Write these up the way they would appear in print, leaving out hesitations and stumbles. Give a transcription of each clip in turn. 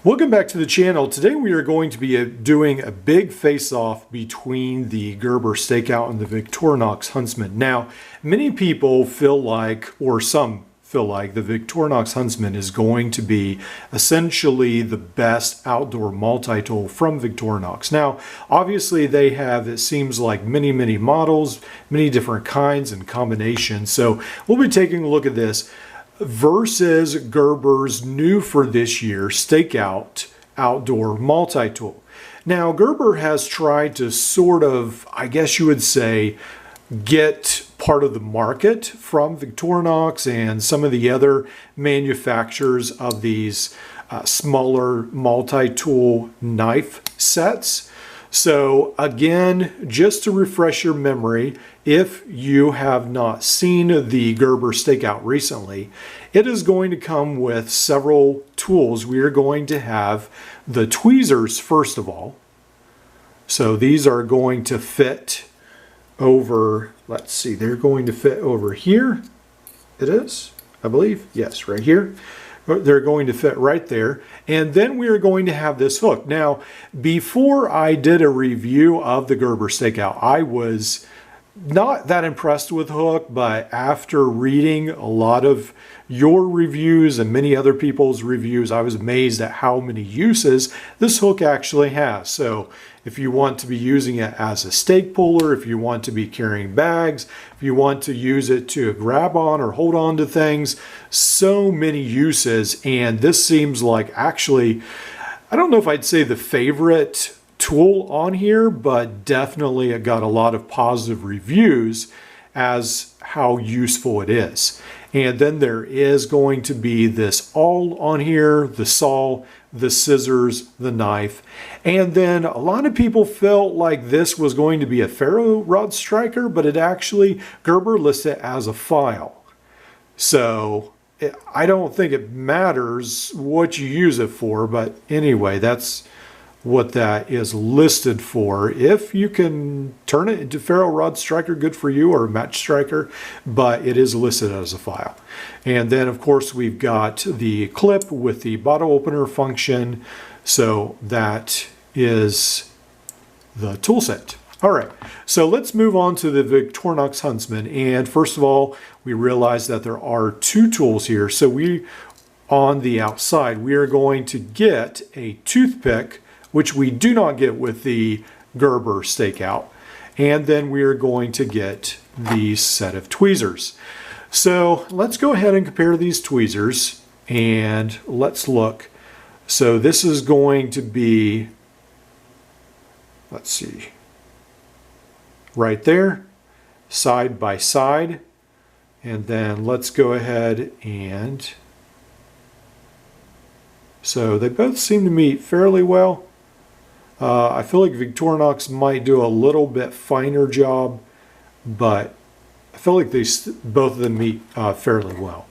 Welcome back to the channel. Today we are going to be doing a big face-off between the Gerber Stakeout and the Victorinox Huntsman. Now, many people feel like, or some feel like, the Victorinox Huntsman is going to be essentially the best outdoor multi-tool from Victorinox. Now, obviously they have, it seems like, many models, many different kinds and combinations. So we'll be taking a look at this versus Gerber's new for this year Stakeout outdoor multi-tool. Now, Gerber has tried to sort of, I guess you would say, get part of the market from Victorinox and some of the other manufacturers of these smaller multi-tool knife sets. So again, just to refresh your memory, if you have not seen the Gerber Stakeout recently, it is going to come with several tools. We are going to have the tweezers first of all. So these are going to fit over, let's see, they're going to fit over here. It is, I believe, yes, right here. They're going to fit right there. And then we are going to have this hook. Now, before I did a review of the Gerber Stakeout, I was not that impressed with hook, but after reading a lot of your reviews and many other people's reviews, I was amazed at how many uses this hook actually has. So if you want to be using it as a stake puller, if you want to be carrying bags, if you want to use it to grab on or hold on to things, so many uses. And this seems like actually, I don't know if I'd say the favorite tool on here, but definitely it got a lot of positive reviews as how useful it is. And then there is going to be this awl on here, the saw, the scissors, the knife. And then a lot of people felt like this was going to be a ferro rod striker, but it actually, Gerber lists it as a file. So I don't think it matters what you use it for, but anyway, that's what that is listed for. If you can turn it into ferro rod striker, good for you, or a match striker, but it is listed as a file. And then of course we've got the clip with the bottle opener function. So that is the tool set. All right, so let's move on to the Victorinox Huntsman. And first of all, we realize that there are two tools here. So on the outside, we are going to get a toothpick, which we do not get with the Gerber Stakeout. And then we are going to get the set of tweezers. So let's go ahead and compare these tweezers and let's look. So this is going to be, let's see, right there, side by side. And then let's go ahead and, so they both seem to meet fairly well. I feel like Victorinox might do a little bit finer job, but I feel like both of them meet fairly well.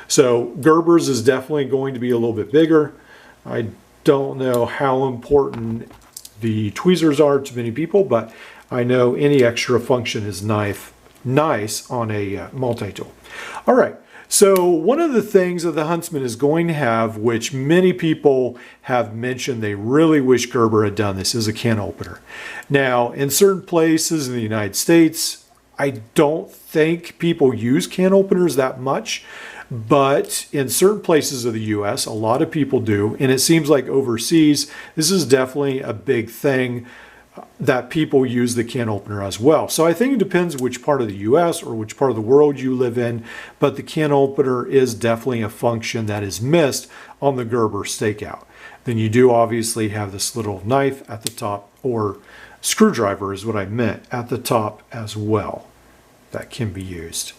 So Gerber's is definitely going to be a little bit bigger. I don't know how important the tweezers are to many people, but I know any extra function is nice on a multi-tool. All right. So one of the things that the Huntsman is going to have, which many people have mentioned they really wish Gerber had done this, is a can opener. Now, in certain places in the United States, I don't think people use can openers that much, but in certain places of the US, a lot of people do. And it seems like overseas, this is definitely a big thing that people use the can opener as well. So I think it depends which part of the US or which part of the world you live in, but the can opener is definitely a function that is missed on the Gerber Stakeout. Then you do obviously have this little knife at the top, or screwdriver is what I meant, at the top as well, that can be used.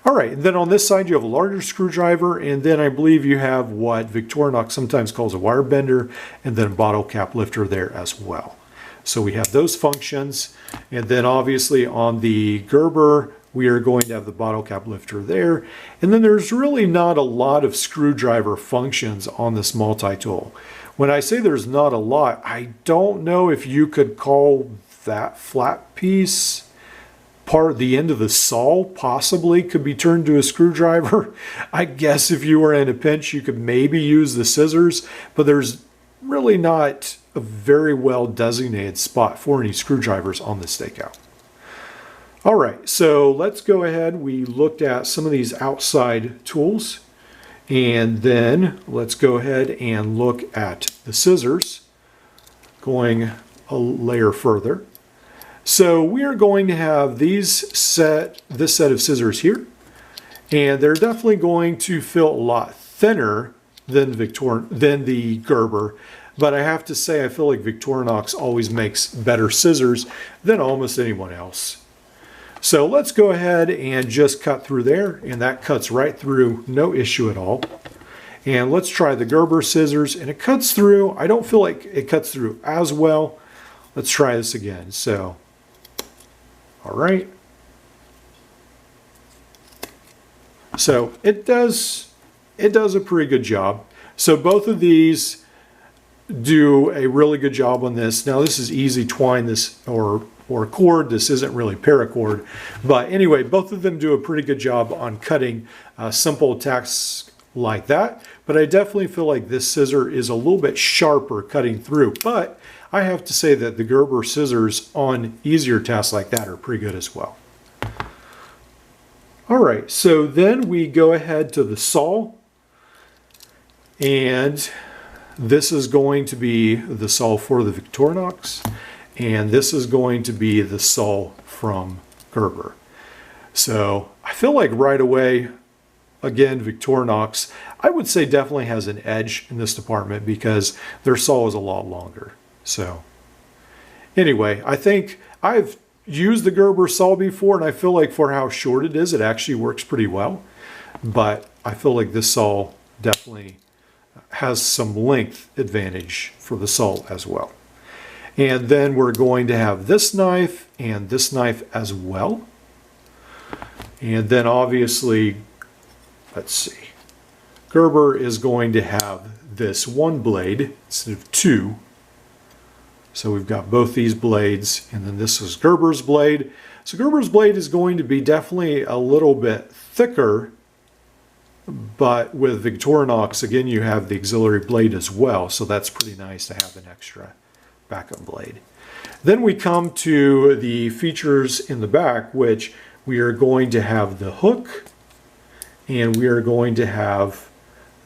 All right, and then on this side you have a larger screwdriver, and then I believe you have what Victorinox sometimes calls a wire bender, and then a bottle cap lifter there as well. So we have those functions, and then obviously on the Gerber, we are going to have the bottle cap lifter there. And then there's really not a lot of screwdriver functions on this multi-tool. When I say there's not a lot, I don't know if you could call that flat piece part, the end of the saw possibly could be turned to a screwdriver. I guess if you were in a pinch, you could maybe use the scissors, but there's really not a very well designated spot for any screwdrivers on the Stakeout. All right, so let's go ahead. We looked at some of these outside tools, and then let's go ahead and look at the scissors, going a layer further. So we are going to have this set of scissors here, and they're definitely going to feel a lot thinner than the Gerber. But I have to say, I feel like Victorinox always makes better scissors than almost anyone else. So let's go ahead and just cut through there, and that cuts right through, no issue at all. And let's try the Gerber scissors, and it cuts through. I don't feel like it cuts through as well. Let's try this again. So, all right. So it does a pretty good job. So both of these do a really good job on this. Now this is easy twine, or cord. This isn't really paracord, but anyway, both of them do a pretty good job on cutting simple tasks like that. But I definitely feel like this scissor is a little bit sharper cutting through. But I have to say that the Gerber scissors on easier tasks like that are pretty good as well. All right, so then we go ahead to the saw, and this is going to be the saw for the Victorinox. And this is going to be the saw from Gerber. So I feel like right away, again, Victorinox, I would say definitely has an edge in this department because their saw is a lot longer. So anyway, I think I've used the Gerber saw before, and I feel like for how short it is, it actually works pretty well. But I feel like this saw definitely has some length advantage for the saw as well. And then we're going to have this knife and this knife as well. And then obviously, let's see, Gerber is going to have this one blade instead of two. So we've got both these blades, and then this is Gerber's blade. So Gerber's blade is going to be definitely a little bit thicker, but with Victorinox, again, you have the auxiliary blade as well. So that's pretty nice to have an extra backup blade. Then we come to the features in the back, which we are going to have the hook, and we are going to have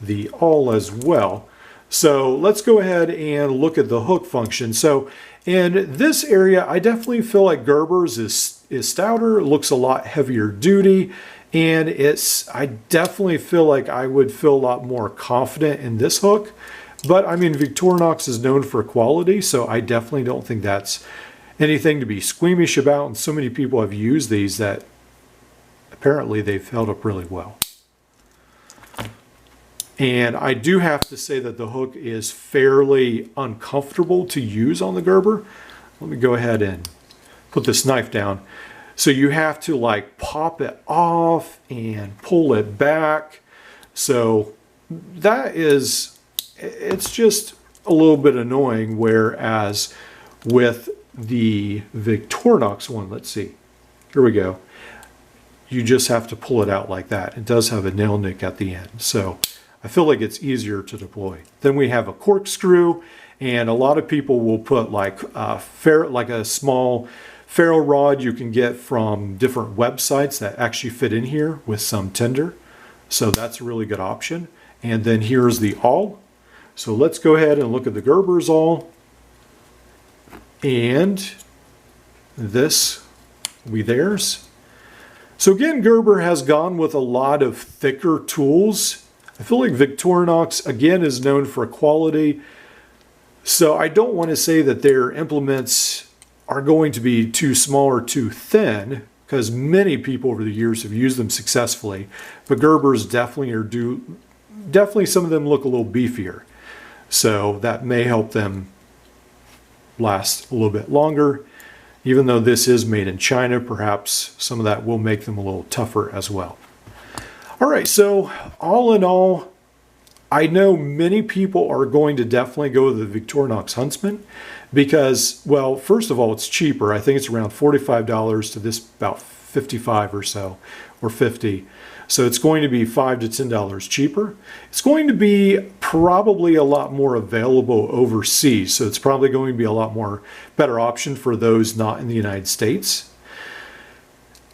the awl as well. So let's go ahead and look at the hook function. So in this area, I definitely feel like Gerber's is stouter, looks a lot heavier duty, and I definitely feel like I would feel a lot more confident in this hook. But I mean, Victorinox is known for quality, so I definitely don't think that's anything to be squeamish about. And so many people have used these that apparently they've held up really well. And I do have to say that the hook is fairly uncomfortable to use on the Gerber. Let me go ahead and put this knife down. So you have to like pop it off and pull it back. So that is, it's just a little bit annoying, whereas with the Victorinox one, let's see, here we go. You just have to pull it out like that. It does have a nail nick at the end, so I feel like it's easier to deploy. Then we have a corkscrew, and a lot of people will put like a small ferro rod you can get from different websites that actually fit in here with some tinder. So that's a really good option. And then here's the awl. So let's go ahead and look at the Gerber's awl. And this will be theirs. So again, Gerber has gone with a lot of thicker tools. I feel like Victorinox, again, is known for quality. So I don't want to say that their implements are going to be too small or too thin, because many people over the years have used them successfully. But Gerber's definitely some of them look a little beefier. So that may help them last a little bit longer. Even though this is made in China, perhaps some of that will make them a little tougher as well. All right, so all in all, I know many people are going to definitely go with the Victorinox Huntsman because, well, first of all, it's cheaper. I think it's around $45 to this about $55 or so, or $50. So it's going to be $5 to $10 cheaper. It's going to be probably a lot more available overseas. So it's probably going to be a lot more better option for those not in the United States.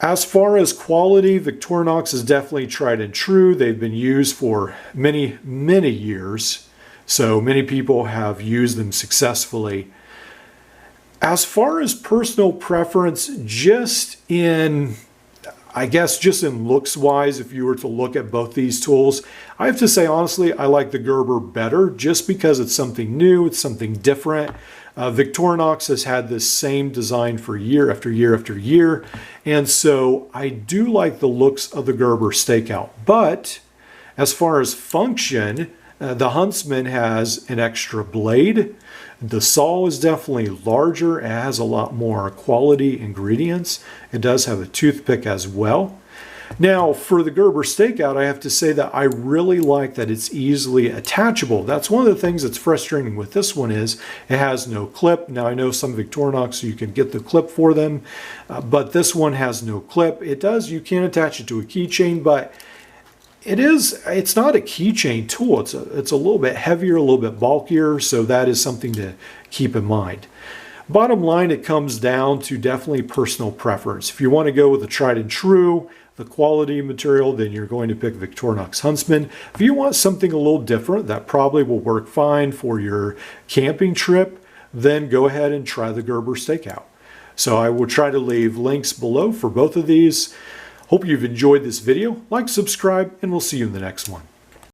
As far as quality, Victorinox is definitely tried and true. They've been used for many, many years. So many people have used them successfully. As far as personal preference, just in looks wise, if you were to look at both these tools, I have to say honestly, I like the Gerber better just because it's something new, it's something different. Victorinox has had this same design for year after year after year, and so I do like the looks of the Gerber Stakeout. But as far as function, the Huntsman has an extra blade. The saw is definitely larger. It has a lot more quality ingredients. It does have a toothpick as well. Now, for the Gerber Stakeout, I have to say that I really like that it's easily attachable. That's one of the things that's frustrating with this one is it has no clip. Now, I know some Victorinox, you can get the clip for them, but this one has no clip. You can attach it to a keychain, but it's not a keychain tool. It's a little bit heavier, a little bit bulkier, so that is something to keep in mind. Bottom line, it comes down to definitely personal preference. If you want to go with the tried and true, the quality material, then you're going to pick Victorinox Huntsman. If you want something a little different that probably will work fine for your camping trip, then go ahead and try the Gerber Stakeout. So I will try to leave links below for both of these. Hope you've enjoyed this video. Like, subscribe, and we'll see you in the next one.